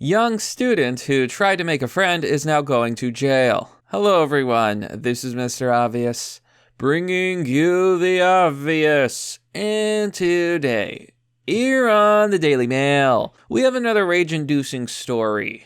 Young student who tried to make a friend is now going to jail. Hello everyone, this is Mr. Obvious, bringing you the obvious. And today, here on the Daily Mail, we have another rage-inducing story.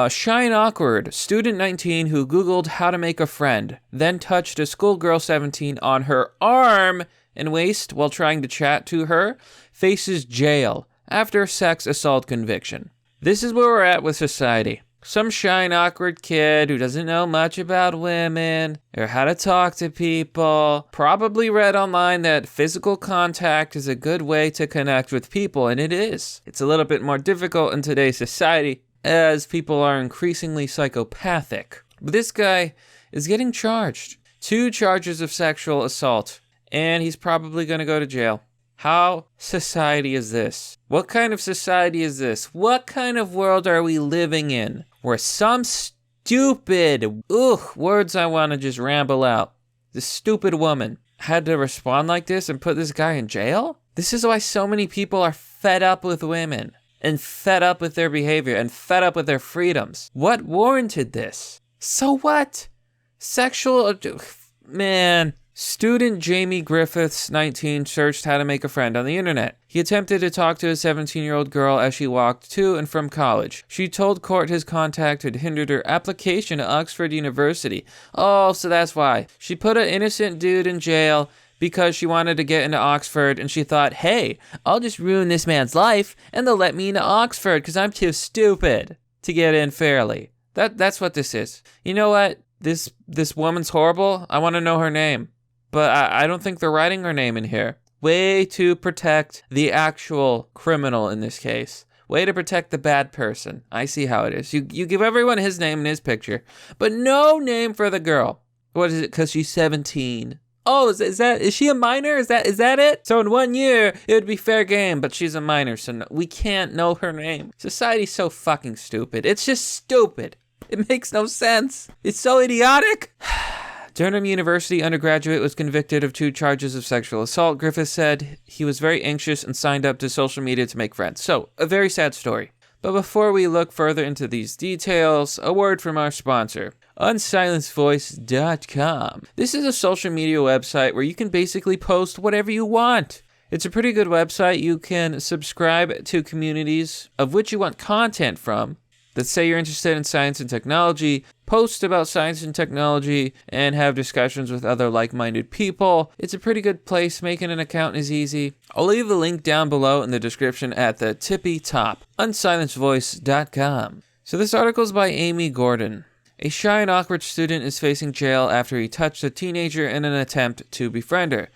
Shy and awkward student 19 who Googled how to make a friend, then touched a schoolgirl 17 on her arm and waist while trying to chat to her, faces jail after sex assault conviction. This is where we're at with society. Some shy and awkward kid who doesn't know much about women or how to talk to people probably read online that physical contact is a good way to connect with people, and it is. It's a little bit more difficult in today's society as people are increasingly psychopathic. But this guy is getting charged. 2 charges of sexual assault, and he's probably going to go to jail. How society is this? What kind of society is this? What kind of world are we living in? Where some stupid, words I want to just ramble out. This stupid woman had to respond like this and put this guy in jail? This is why so many people are fed up with women and fed up with their behavior and fed up with their freedoms. What warranted this? So what? Man. Student Jamie Griffiths, 19, searched how to make a friend on the internet. He attempted to talk to a 17-year-old girl as she walked to and from college. She told court his contact had hindered her application to Oxford University. Oh, so that's why. She put an innocent dude in jail because she wanted to get into Oxford, and she thought, hey, I'll just ruin this man's life, and they'll let me into Oxford because I'm too stupid to get in fairly. That's what this is. You know what? This woman's horrible. I want to know her name. But I don't think they're writing her name in here. Way to protect the actual criminal in this case. Way to protect the bad person. I see how it is. You give everyone his name and his picture, but no name for the girl. What is it? Because she's 17. Oh, is she a minor? Is that it? So in 1 year, it would be fair game, but she's a minor, so no, we can't know her name. Society's so fucking stupid. It's just stupid. It makes no sense. It's so idiotic. Durham University undergraduate was convicted of 2 charges of sexual assault. Griffith said he was very anxious and signed up to social media to make friends. So, a very sad story. But before we look further into these details, a word from our sponsor, unsilencevoice.com. This is a social media website where you can basically post whatever you want. It's a pretty good website. You can subscribe to communities of which you want content from. Let's say you're interested in science and technology, post about science and technology, and have discussions with other like-minded people. It's a pretty good place. Making an account is easy. I'll leave the link down below in the description at the tippy top, unsilencevoice.com. So this article is by Amy Gordon. A shy and awkward student is facing jail after he touched a teenager in an attempt to befriend her.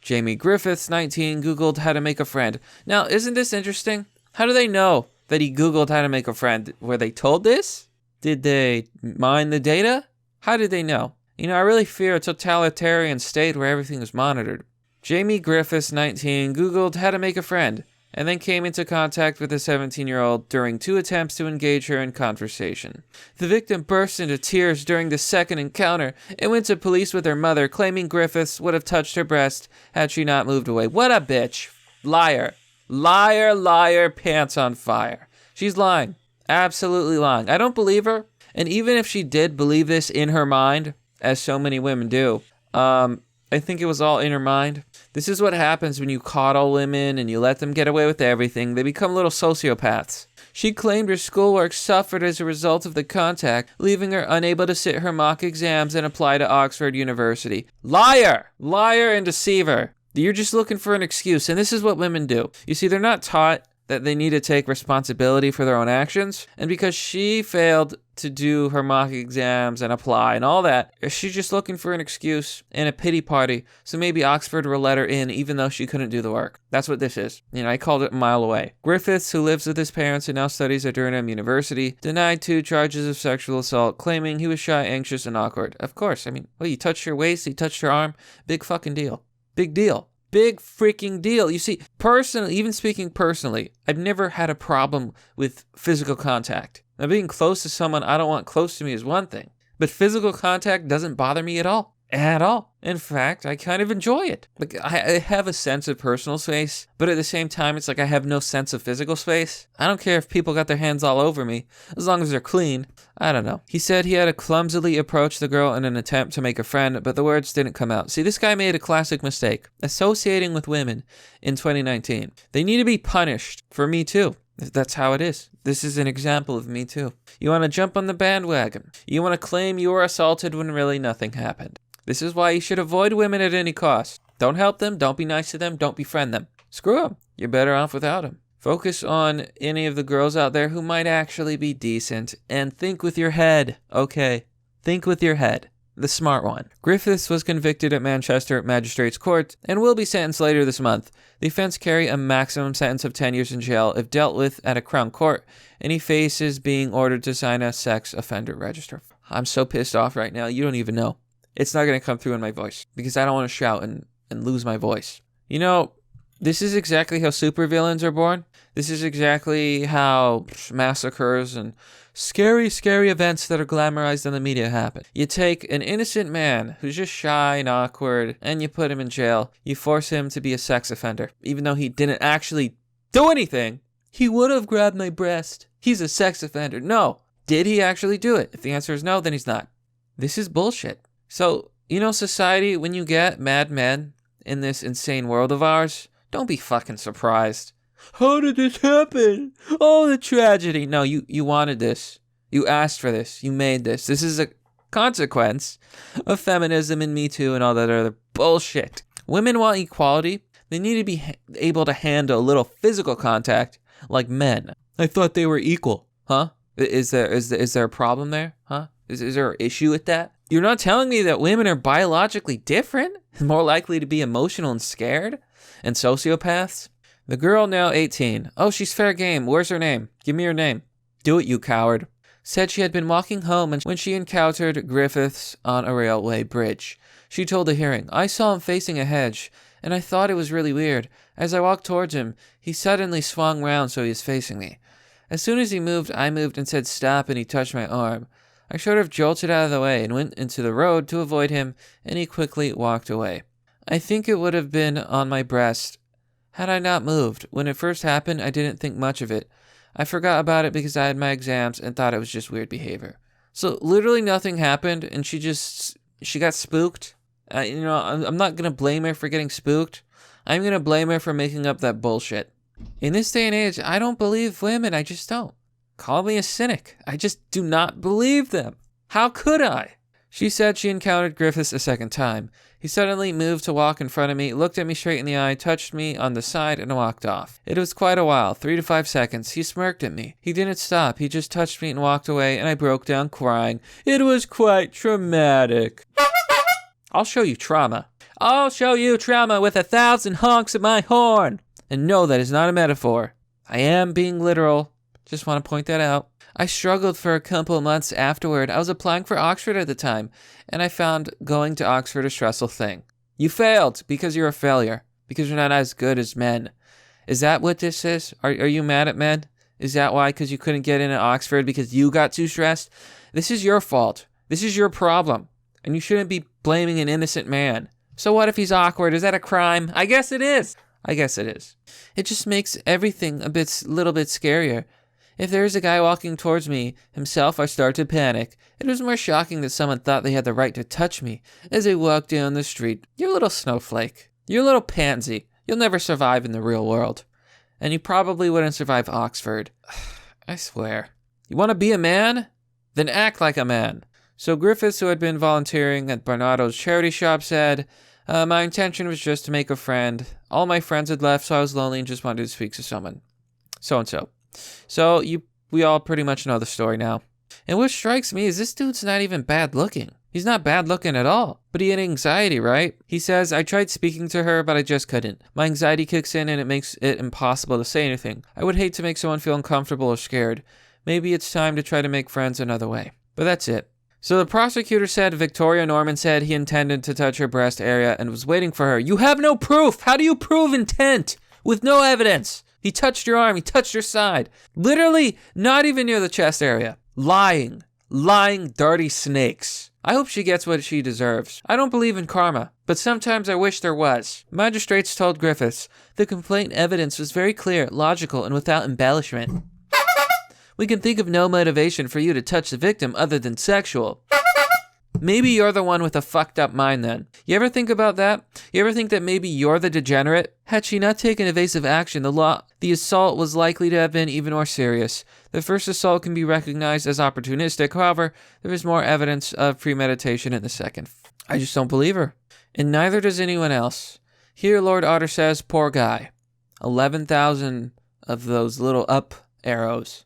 Jamie Griffiths, 19, Googled how to make a friend. Now, isn't this interesting? How do they know that he Googled how to make a friend? Were they told this? Did they mine the data? How did they know? You know, I really fear a totalitarian state where everything is monitored. Jamie Griffiths, 19, Googled how to make a friend, and then came into contact with a 17-year-old during 2 attempts to engage her in conversation. The victim burst into tears during the second encounter and went to police with her mother, claiming Griffiths would have touched her breast had she not moved away. What a bitch. Liar. Liar, liar, pants on fire. She's lying. Absolutely lying. I don't believe her. And even if she did believe this in her mind, as so many women do, I think it was all in her mind. This is what happens when you coddle women and you let them get away with everything. They become little sociopaths. She claimed her schoolwork suffered as a result of the contact, leaving her unable to sit her mock exams and apply to Oxford University. Liar! Liar and deceiver. You're just looking for an excuse, and this is what women do. You see, they're not taught that they need to take responsibility for their own actions, and because she failed to do her mock exams and apply and all that, she's just looking for an excuse and a pity party, so maybe Oxford will let her in even though she couldn't do the work. That's what this is. You know, I called it a mile away. Griffiths, who lives with his parents and now studies at Durham University, denied 2 charges of sexual assault, claiming he was shy, anxious, and awkward. Of course, I mean, well, you touched her waist, he touched her arm. Big fucking deal. Big deal. Big freaking deal. You see, personally, even speaking personally, I've never had a problem with physical contact. Now, being close to someone I don't want close to me is one thing, but physical contact doesn't bother me at all. at all. In fact, I kind of enjoy it. Like, I have a sense of personal space, but at the same time, it's like I have no sense of physical space. I don't care if people got their hands all over me, as long as they're clean. I don't know. He said he had to clumsily approach the girl in an attempt to make a friend, but the words didn't come out. See, this guy made a classic mistake, associating with women in 2019. They need to be punished for Me Too. That's how it is. This is an example of Me Too. You want to jump on the bandwagon. You want to claim you were assaulted when really nothing happened. This is why you should avoid women at any cost. Don't help them. Don't be nice to them. Don't befriend them. Screw them. You're better off without them. Focus on any of the girls out there who might actually be decent and think with your head. Okay. Think with your head. The smart one. Griffiths was convicted at Manchester Magistrates Court and will be sentenced later this month. The offense carry a maximum sentence of 10 years in jail if dealt with at a Crown Court, and he faces being ordered to sign a sex offender register. I'm so pissed off right now, you don't even know. It's not going to come through in my voice because I don't want to shout and lose my voice. You know, this is exactly how supervillains are born. This is exactly how massacres and scary, scary events that are glamorized in the media happen. You take an innocent man who's just shy and awkward and you put him in jail. You force him to be a sex offender, even though he didn't actually do anything. He would have grabbed my breast. He's a sex offender. No. Did he actually do it? If the answer is no, then he's not. This is bullshit. So, you know, society, when you get mad men in this insane world of ours, don't be fucking surprised. How did this happen? Oh, the tragedy. No, you wanted this. You asked for this. You made this. This is a consequence of feminism and Me Too and all that other bullshit. Women want equality. They need to be able to handle a little physical contact like men. I thought they were equal. Huh? Is there a problem there? Huh? Is there an issue with that? You're not telling me that women are biologically different? More likely to be emotional and scared? And sociopaths? The girl, now 18. Oh, she's fair game. Where's her name? Give me her name. Do it, you coward. Said she had been walking home when she encountered Griffiths on a railway bridge. She told the hearing, I saw him facing a hedge, and I thought it was really weird. As I walked towards him, he suddenly swung round so he was facing me. As soon as he moved, I moved and said stop, and he touched my arm. I sort of jolted out of the way and went into the road to avoid him, and he quickly walked away. I think it would have been on my breast had I not moved. When it first happened, I didn't think much of it. I forgot about it because I had my exams and thought it was just weird behavior. So literally nothing happened, and she got spooked. I'm not going to blame her for getting spooked. I'm going to blame her for making up that bullshit. In this day and age, I don't believe women. I just don't. Call me a cynic. I just do not believe them. How could I? She said she encountered Griffiths a second time. He suddenly moved to walk in front of me, looked at me straight in the eye, touched me on the side, and walked off. It was quite a while, 3 to 5 seconds. He smirked at me. He didn't stop. He just touched me and walked away, and I broke down crying. It was quite traumatic. I'll show you trauma. I'll show you trauma with 1,000 honks of my horn. And no, that is not a metaphor. I am being literal. Just want to point that out. I struggled for a couple months afterward. I was applying for Oxford at the time, and I found going to Oxford a stressful thing. You failed because you're a failure, because you're not as good as men. Is that what this is? Are you mad at men? Is that why? Because you couldn't get in at Oxford because you got too stressed? This is your fault. This is your problem, and you shouldn't be blaming an innocent man. So what if he's awkward? Is that a crime? I guess it is. It just makes everything a little bit scarier. If there is a guy walking towards me himself, I start to panic. It was more shocking that someone thought they had the right to touch me as I walked down the street. You're a little snowflake. You're a little pansy. You'll never survive in the real world. And you probably wouldn't survive Oxford. I swear. You want to be a man? Then act like a man. So Griffiths, who had been volunteering at Barnardo's charity shop, said, my intention was just to make a friend. All my friends had left, so I was lonely and just wanted to speak to someone. So-and-so. So we all pretty much know the story now. And what strikes me is this dude's not even bad looking. He's not bad looking at all. But he had anxiety, right? He says, I tried speaking to her, but I just couldn't. My anxiety kicks in and it makes it impossible to say anything. I would hate to make someone feel uncomfortable or scared. Maybe it's time to try to make friends another way. But that's it. So the prosecutor said Victoria Norman said he intended to touch her breast area and was waiting for her. You have no proof. How do you prove intent with no evidence? He touched your arm. He touched your side. Literally not even near the chest area. Lying, dirty snakes. I hope she gets what she deserves. I don't believe in karma, but sometimes I wish there was. Magistrates told Griffiths the complaint evidence was very clear, logical, and without embellishment. We can think of no motivation for you to touch the victim other than sexual. Maybe you're the one with a fucked up mind then. You ever think about that? You ever think that maybe you're the degenerate? Had she not taken evasive action, the assault was likely to have been even more serious. The first assault can be recognized as opportunistic. However, there is more evidence of premeditation in the second. I just don't believe her. And neither does anyone else. Here, Lord Otter says, poor guy. 11,000 of those little up arrows.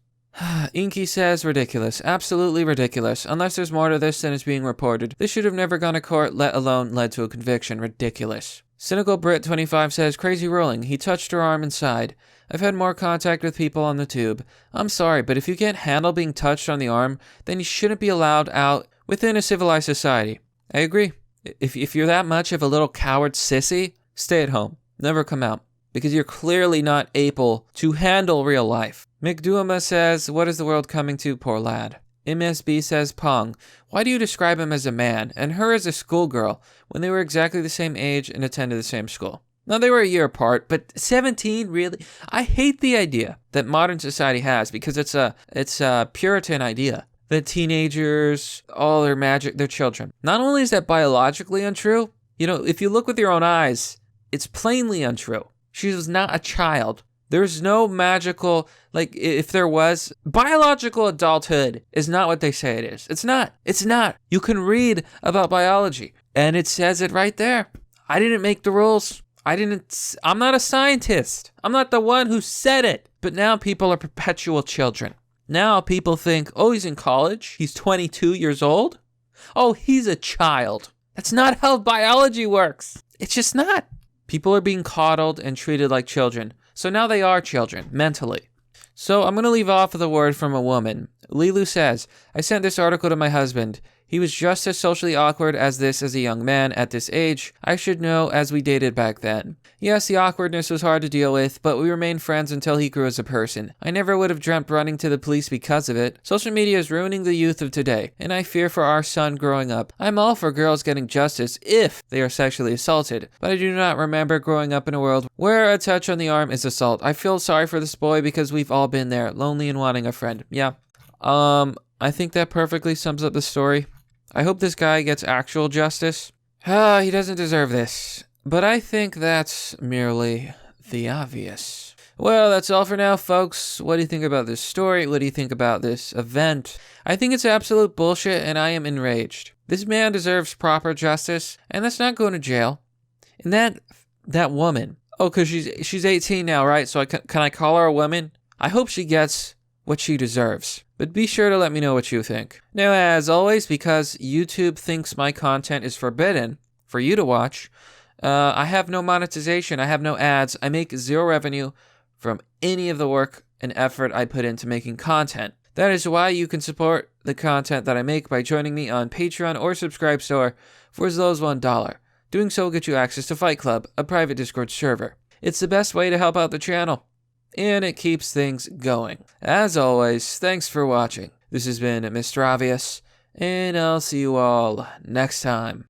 Inky says, ridiculous. Absolutely ridiculous. Unless there's more to this than is being reported. This should have never gone to court, let alone led to a conviction. Ridiculous. Cynical Brit 25 says, crazy ruling. He touched her arm inside. I've had more contact with people on the tube. I'm sorry, but if you can't handle being touched on the arm, then you shouldn't be allowed out within a civilized society. I agree. If you're that much of a little coward sissy, stay at home. Never come out. Because you're clearly not able to handle real life. McDuama says, what is the world coming to, poor lad? MSB says, Pong, why do you describe him as a man and her as a schoolgirl when they were exactly the same age and attended the same school? Now, they were a year apart, but 17, really? I hate the idea that modern society has because it's a Puritan idea that teenagers, all their magic, they're children. Not only is that biologically untrue, if you look with your own eyes, it's plainly untrue. She was not a child. There's no magical, if there was, biological adulthood is not what they say it is. It's not. It's not. You can read about biology, and it says it right there. I didn't make the rules. I'm not a scientist. I'm not the one who said it. But now people are perpetual children. Now people think, oh, he's in college. He's 22 years old. Oh, he's a child. That's not how biology works. It's just not. People are being coddled and treated like children. So now they are children, mentally. So I'm going to leave off with a word from a woman. Lilu says, I sent this article to my husband. He was just as socially awkward as this as a young man at this age. I should know as we dated back then. Yes, the awkwardness was hard to deal with, but we remained friends until he grew as a person. I never would have dreamt running to the police because of it. Social media is ruining the youth of today, and I fear for our son growing up. I'm all for girls getting justice if they are sexually assaulted, but I do not remember growing up in a world where a touch on the arm is assault. I feel sorry for this boy because we've all been there, lonely and wanting a friend. Yeah. I think that perfectly sums up the story. I hope this guy gets actual justice. He doesn't deserve this. But I think that's merely the obvious. Well, that's all for now, folks. What do you think about this story? What do you think about this event? I think it's absolute bullshit, and I am enraged. This man deserves proper justice, and that's not going to jail. And that woman. Oh, because she's 18 now, right? So can I call her a woman? I hope she gets what she deserves. But be sure to let me know what you think. Now, as always, because YouTube thinks my content is forbidden for you to watch, I have no monetization. I have no ads. I make zero revenue from any of the work and effort I put into making content. That is why you can support the content that I make by joining me on Patreon or Subscribe Store for as low as $1. Doing so will get you access to Fight Club, a private Discord server. It's the best way to help out the channel, and it keeps things going. As always, thanks for watching. This has been Mr. Obvious, and I'll see you all next time.